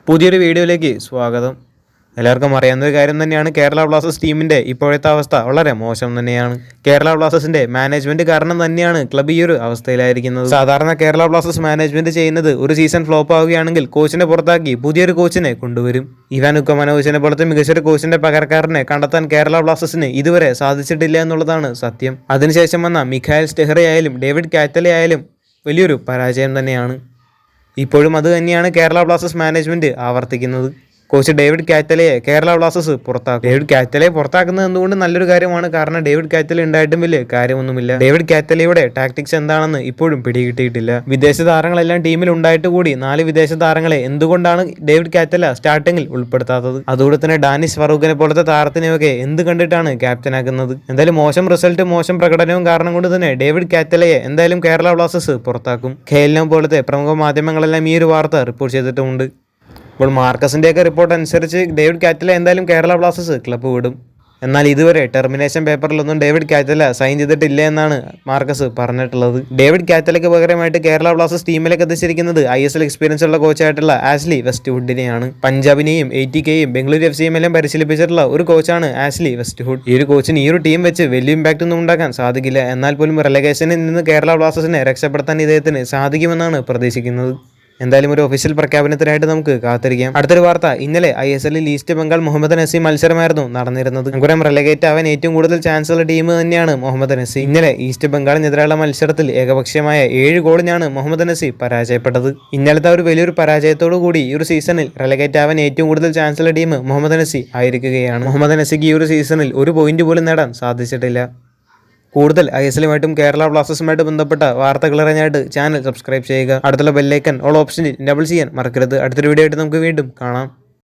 പുതിയൊരു വീഡിയോയിലേക്ക് സ്വാഗതം. എല്ലാവർക്കും അറിയാവുന്ന ഒരു കാര്യം തന്നെയാണ്, കേരള ബ്ലാസ്റ്റേഴ്സ് ടീമിൻ്റെ ഇപ്പോഴത്തെ അവസ്ഥ വളരെ മോശം തന്നെയാണ്. കേരള ബ്ലാസ്റ്റേഴ്സിൻ്റെ മാനേജ്മെൻറ്റ് കാരണം തന്നെയാണ് ക്ലബ് ഈ ഒരു അവസ്ഥയിലായിരിക്കുന്നത്. സാധാരണ കേരള ബ്ലാസ്റ്റേഴ്സ് മാനേജ്മെൻറ്റ് ചെയ്യുന്നത് ഒരു സീസൺ ഫ്ലോപ്പ് ആവുകയാണെങ്കിൽ കോച്ചിനെ പുറത്താക്കി പുതിയൊരു കോച്ചിനെ കൊണ്ടുവരും. ഇവാൻ ഉക്കമനോവിച്ചിനെ പോലത്തെ മികച്ചൊരു കോച്ചിൻ്റെ പകരക്കാരനെ കണ്ടെത്താൻ കേരള ബ്ലാസ്റ്റേഴ്സിന് ഇതുവരെ സാധിച്ചിട്ടില്ല എന്നുള്ളതാണ് സത്യം. അതിനുശേഷം വന്ന മിഖായൽ സ്റ്റെഹ്റ ആയാലും ഡേവിഡ് കാറ്റലെ ആയാലും വലിയൊരു പരാജയം തന്നെയാണ്. ഇപ്പോഴും അത് തന്നെയാണ് കേരള ബ്ലാസ്റ്റേഴ്സ് മാനേജ്മെൻറ്റ് ആവർത്തിക്കുന്നത്. കോച്ച് ഡേവിഡ് കാറ്റലയെ കേരള ബ്ലാസ്റ്റേഴ്സ് പുറത്താക്കും. ഡേവിഡ് കാറ്റലയെ പുറത്താക്കുന്നത് എന്തുകൊണ്ട് നല്ലൊരു കാര്യമാണ്, കാരണം ഡേവിഡ് കാറ്റലെ ഉണ്ടായിട്ടും വലിയ കാര്യമൊന്നുമില്ല. ഡേവിഡ് കാറ്റലയുടെ ടാക്ടിക്സ് എന്താണെന്ന് ഇപ്പോഴും പിടികിട്ടിയിട്ടില്ല. വിദേശ താരങ്ങളെല്ലാം ടീമിൽ ഉണ്ടായിട്ട് കൂടി 4 വിദേശ താരങ്ങളെ എന്തുകൊണ്ടാണ് ഡേവിഡ് കാറ്റല സ്റ്റാർട്ടിങ്ങിൽ ഉൾപ്പെടുത്താത്തത്? അതുകൊണ്ട് തന്നെ ഡാനിഷ് ഫറൂഖിനെ പോലത്തെ താരത്തിനെയൊക്കെ എന്ത് കണ്ടിട്ടാണ് ക്യാപ്റ്റനാക്കുന്നത്? എന്തായാലും മോശം റിസൾട്ട്, മോശം പ്രകടനവും കാരണം കൊണ്ട് തന്നെ ഡേവിഡ് കാറ്റലയെ എന്തായാലും കേരള ബ്ലാസ്റ്റേഴ്സ് പുറത്താക്കും. ഖേലിനെ പോലത്തെ പ്രമുഖ മാധ്യമങ്ങളെല്ലാം ഈ ഒരു വാർത്ത റിപ്പോർട്ട് ചെയ്തിട്ടുമുണ്ട്. ഇപ്പോൾ മാർക്കസിൻ്റെയൊക്കെ റിപ്പോർട്ട് അനുസരിച്ച് ഡേവിഡ് കാറ്റല എന്തായാലും കേരള ബ്ലാസ്റ്റേഴ്സ് ക്ലബ്ബ് വിടും. എന്നാൽ ഇതുവരെ ടെർമിനേഷൻ പേപ്പറിലൊന്നും ഡേവിഡ് കാറ്റല സൈൻ ചെയ്തിട്ടില്ല എന്നാണ് മാർക്കസ് പറഞ്ഞിട്ടുള്ളത്. ഡേവിഡ് കാറ്റലയ്ക്ക് പകരമായിട്ട് കേരള ബ്ലാസ്റ്റേഴ്സ് ടീമിലേക്ക് എത്തിച്ചിരിക്കുന്നത് ISL എക്സ്പീരിയൻസ് ഉള്ള കോച്ചായിട്ടുള്ള ആഷ്ലി വെസ്റ്റ്വുഡിനെയാണ്. പഞ്ചാബിനെയും ATKയും ബംഗളൂരു FC എല്ലാം പരിശീലിപ്പിച്ചിട്ടുള്ള ഒരു കോച്ചാണ് ആഷ്ലി വെസ്റ്റ്വുഡ്. ഈ ഒരു കോച്ചിന് ഈ ഒരു ടീം വെച്ച് വലിയ ഇമ്പാക്റ്റ് ഒന്നും ഉണ്ടാക്കാൻ സാധിക്കില്ല. എന്നാൽ പോലും റെലഗേഷനിൽ നിന്ന് കേരള ബ്ലാസ്റ്റേഴ്സിനെ രക്ഷപ്പെടുത്താൻ ഇദ്ദേഹത്തിന് സാധിക്കുമെന്നാണ് പ്രതീക്ഷിക്കുന്നത്. എന്തായാലും ഒരു ഒഫീഷ്യൽ പ്രഖ്യാപനത്തിനായിട്ട് നമുക്ക് കാത്തിരിക്കാം. അടുത്തൊരു വാർത്ത, ഇന്നലെ ISL ഈസ്റ്റ് ബംഗാൾ മുഹമ്മദ് നസീം മത്സരമായിരുന്നു നടന്നിരുന്നത്. നമുക്കറിയാം റെലഗേറ്റ് ആവാൻ ഏറ്റവും കൂടുതൽ ചാൻസ് ഉള്ള ടീം തന്നെയാണ് മുഹമ്മദ് നസീം. ഇന്നലെ ഈസ്റ്റ് ബംഗാളിനെതിരെയുള്ള മത്സരത്തിൽ ഏകപക്ഷീയമായ 7 ഗോളിനാണ് മുഹമ്മദ് നസീം പരാജയപ്പെട്ടത്. ഇന്നലത്തെ ഒരു വലിയൊരു പരാജയത്തോടു കൂടി ഈ ഒരു സീസണിൽ റെലഗേറ്റ് ആവാൻ ഏറ്റവും കൂടുതൽ ചാൻസ് ഉള്ള ടീം മുഹമ്മദ് നസീം ആയിരിക്കുകയാണ്. മുഹമ്മദ് നസീക്ക് ഈ ഒരു സീസണിൽ ഒരു പോയിന്റ് പോലും നേടാൻ സാധിച്ചിട്ടില്ല. കൂടുതൽ ISLുമായിട്ടും കേരള ബ്ലാസ്റ്റേഴ്സുമായിട്ട് ബന്ധപ്പെട്ട വാർത്തകൾ അറിയാനായിട്ട് ചാനൽ സബ്സ്ക്രൈബ് ചെയ്യുക. അടുത്തുള്ള ബെല്ലൈക്കൻ ഓൾ ഓപ്ഷനിൽ എനേബിൾ ചെയ്യാൻ മറക്കരുത്. അടുത്തൊരു വീഡിയോ ആയിട്ട് നമുക്ക് വീണ്ടും കാണാം.